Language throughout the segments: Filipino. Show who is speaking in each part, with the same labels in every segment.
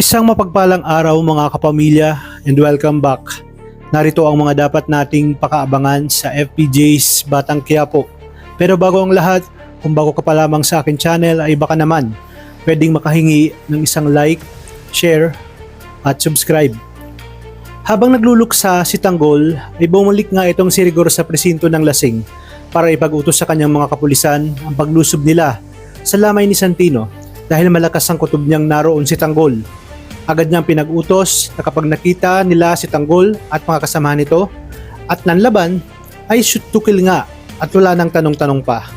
Speaker 1: Isang mapagpalang araw mga kapamilya and welcome back. Narito ang mga dapat nating pakaabangan sa FPJ's Batang Quiapo. Pero bago ang lahat, kung bago ka pa lamang sa akin channel ay baka naman pwedeng makahingi ng isang like, share at subscribe. Habang nagluluksa si Tanggol ay bumalik nga itong si Rigor sa presinto ng Lasing para ipag-utos sa kanyang mga kapulisan ang paglusob nila sa lamay ni Santino dahil malakas ang kutob niyang naroon si Tanggol. Agad niyang pinag-utos na kapag nakita nila si Tanggol at mga kasamahan nito at nanlaban ay shoot to kill nga at wala nang tanong-tanong pa.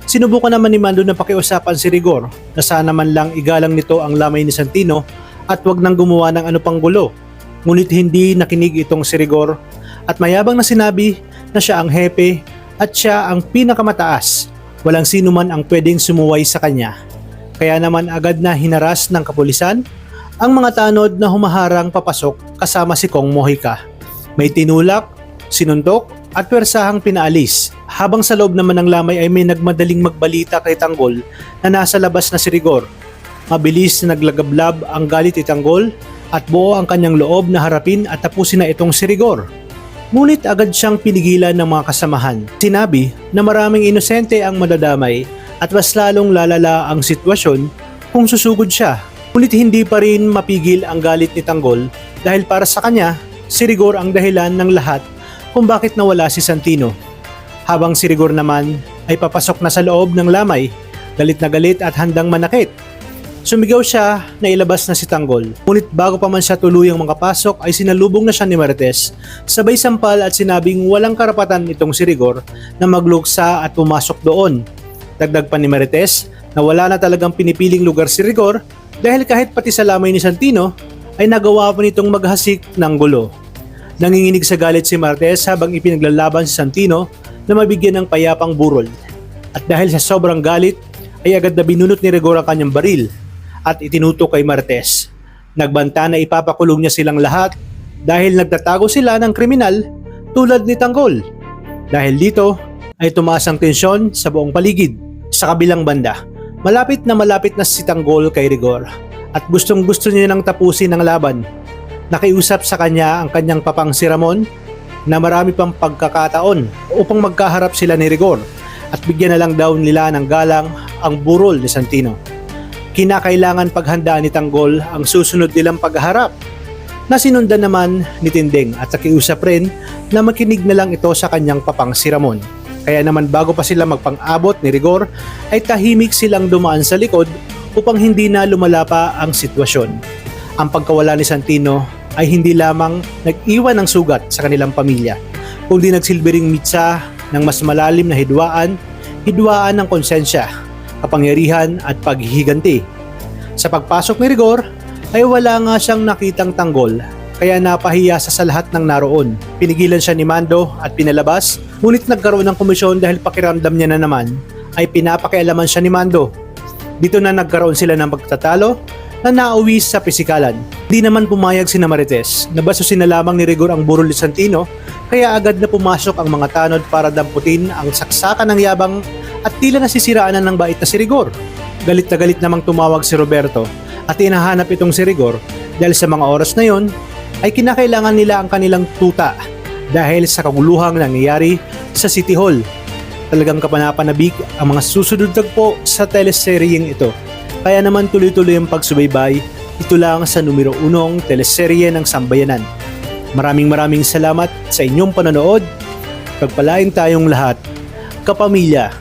Speaker 1: Sinubukan naman ni Mando na pakiusapan si Rigor na sana man lang igalang nito ang lamay ni Santino at wag nang gumawa ng ano pang gulo. Ngunit hindi nakinig itong si Rigor at mayabang na sinabi na siya ang hepe at siya ang pinakamataas. Walang sino man ang pwedeng sumuway sa kanya. Kaya naman agad na hinaras ng kapulisan ang mga tanod na humaharang papasok kasama si Kong Mojica. May tinulak, sinuntok at pwersahang pinaalis. Habang sa loob naman ng lamay ay may nagmadaling magbalita kay Tanggol na nasa labas na si Rigor. Mabilis na naglagablab ang galit ni Tanggol at buo ang kanyang loob na harapin at tapusin na itong si Rigor. Ngunit agad siyang pinigilan ng mga kasamahan. Sinabi na maraming inosente ang madadamay at mas lalong lalala ang sitwasyon kung susugod siya. Ngunit hindi pa rin mapigil ang galit ni Tanggol dahil para sa kanya, si Rigor ang dahilan ng lahat kung bakit nawala si Santino. Habang si Rigor naman ay papasok na sa loob ng lamay, galit na galit at handang manakit. Sumigaw siya na ilabas na si Tanggol. Ngunit bago pa man siya tuluyang makapasok ay sinalubong na siya ni Marites, sabay sampal at sinabing walang karapatan itong si Rigor na magluksa at pumasok doon. Dagdag pa ni Marites na wala na talagang pinipiling lugar si Rigor dahil kahit pati sa lamay ni Santino ay nagawa pa nitong maghasik ng gulo. Nanginginig sa galit si Marites habang ipinaglalaban si Santino na mabigyan ng payapang burol. At dahil sa sobrang galit ay agad na binunot ni Rigor ang kanyang baril at itinutok kay Marites. Nagbanta na ipapakulong niya silang lahat dahil nagtatago sila ng kriminal tulad ni Tanggol. Dahil dito ay tumaas ang tensyon sa buong paligid. Sa kabilang banda, malapit na si Tanggol kay Rigor at gustong gusto niya nang tapusin ang laban. Nakiusap sa kanya ang kanyang papang si Ramon na marami pang pagkakataon upang magkaharap sila ni Rigor at bigyan na lang daw nila ng galang ang burol ni Santino. Kinakailangan paghandaan ni Tanggol ang susunod nilang pagharap na sinundan naman ni Tinding at nakiusap rin na makinig na lang ito sa kanyang papang si Ramon. Kaya naman bago pa sila magpang-abot ni Rigor ay tahimik silang dumaan sa likod upang hindi na lumala pa ang sitwasyon. Ang pagkawala ni Santino ay hindi lamang nag-iwan ng sugat sa kanilang pamilya, kundi nagsilbing mitsa ng mas malalim na hidwaan ng konsensya, kapangyarihan at paghihiganti. Sa pagpasok ni Rigor ay wala nga siyang nakitang Tanggol kaya napahiya sa lahat ng naroon. Pinigilan siya ni Mando at pinalabas, ngunit nagkaroon ng komisyon dahil pakiramdam niya na naman ay pinapakialaman siya ni Mando. Dito na nagkaroon sila ng pagtatalo na nauwi sa pisikalan. Di naman pumayag si Marites na basusin na lamang ni Rigor ang burol ni Santino kaya agad na pumasok ang mga tanod para damputin ang saksakan ng yabang at tila nasisiraan na ng bait na si Rigor. Galit na galit namang tumawag si Roberto at hinahanap itong si Rigor dahil sa mga oras na yon ay kinakailangan nila ang kanilang tuta dahil sa kaguluhang nangyayari sa City Hall. Talagang kapanapanabik ang mga susunod tagpo sa teleseryeng ito. Kaya naman tuloy-tuloy ang pagsubaybay, ito lang sa numero 1 teleserye ng Sambayanan. Maraming salamat sa inyong panonood. Pagpalain tayong lahat, kapamilya.